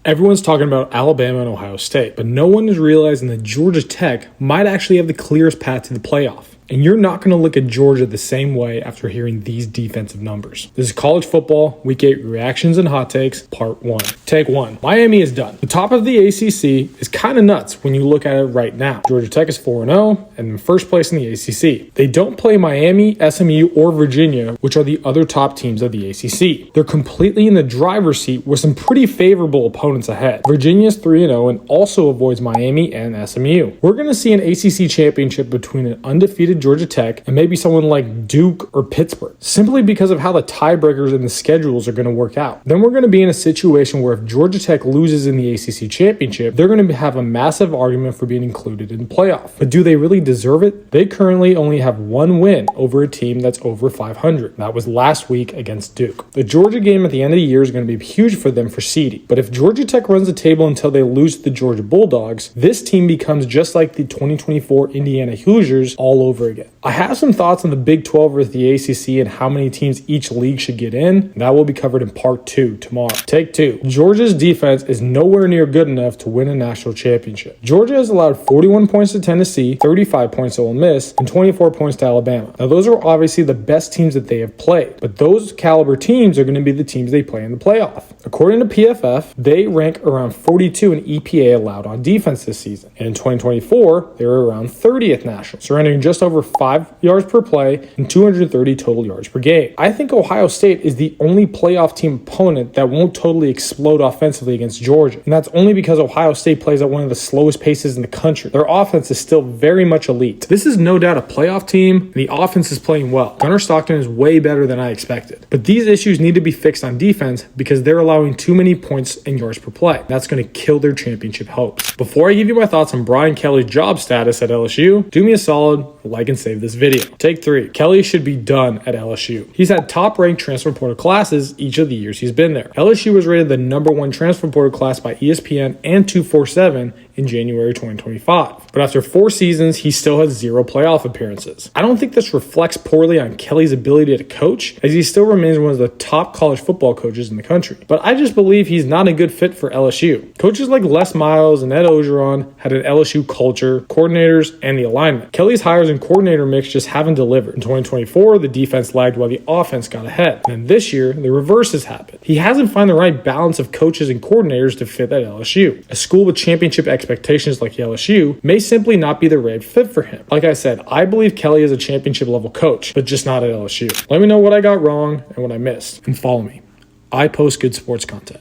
Everyone's talking about Alabama and Ohio State, but no one is realizing that Georgia Tech might actually have the clearest path to the playoff. And you're not going to look at Georgia the same way after hearing these defensive numbers. This is College Football, Week 8 Reactions and Hot Takes, Part 1. Take 1. Miami is done. The top of the ACC is kind of nuts when you look at it right now. Georgia Tech is 4-0 and in first place in the ACC. They don't play Miami, SMU, or Virginia, which are the other top teams of the ACC. They're completely in the driver's seat with some pretty favorable opponents ahead. Virginia is 3-0 and also avoids Miami and SMU. We're going to see an ACC championship between an undefeated Georgia Tech and maybe someone like Duke or Pittsburgh, simply because of how the tiebreakers and the schedules are going to work out. Then we're going to be in a situation where if Georgia Tech loses in the ACC championship, they're going to have a massive argument for being included in the playoff. But do they really deserve it? They currently only have one win over a team that's over 500. That was last week against Duke. The Georgia game at the end of the year is going to be huge for them for seeding. But if Georgia Tech runs the table until they lose to the Georgia Bulldogs, this team becomes just like the 2024 Indiana Hoosiers all over again. I have some thoughts on the Big 12 versus the ACC and how many teams each league should get in. That will be covered in Part 2 tomorrow. Take 2. Georgia's defense is nowhere near good enough to win a national championship. Georgia has allowed 41 points to Tennessee, 35 points to Ole Miss, and 24 points to Alabama. Now, those are obviously the best teams that they have played, but those caliber teams are going to be the teams they play in the playoff. According to PFF, they rank around 42 in EPA allowed on defense this season. And in 2024, they were around 30th national, surrendering just over 5 yards per play and 230 total yards per game. I think Ohio State is the only playoff team opponent that won't totally explode offensively against Georgia. And that's only because Ohio State plays at one of the slowest paces in the country. Their offense is still very much elite. This is no doubt a playoff team, and the offense is playing well. Gunnar Stockton is way better than I expected. But these issues need to be fixed on defense because they're allowing too many points and yards per play. That's going to kill their championship hopes. Before I give you my thoughts on Brian Kelly's job status at LSU, do me a solid, like and save this video. Take 3. Kelly should be done at LSU. He's had top-ranked transfer portal classes each of the years he's been there. LSU was rated the #1 transfer portal class by ESPN and 247 in January 2025. But after 4 seasons, he still has 0 playoff appearances. I don't think this reflects poorly on Kelly's ability to coach, as he still remains one of the top college football coaches in the country. But I just believe he's not a good fit for LSU. Coaches like Les Miles and Ed Orgeron had an LSU culture, coordinators, and the alignment. Kelly's hires and coordinator mix just haven't delivered. In 2024, the defense lagged while the offense got ahead. And this year, the reverse has happened. He hasn't found the right balance of coaches and coordinators to fit at LSU. A school with championship expectations like LSU may simply not be the right fit for him. Like I said, I believe Kelly is a championship level coach, but just not at LSU. Let me know what I got wrong and what I missed, and follow me. I post good sports content.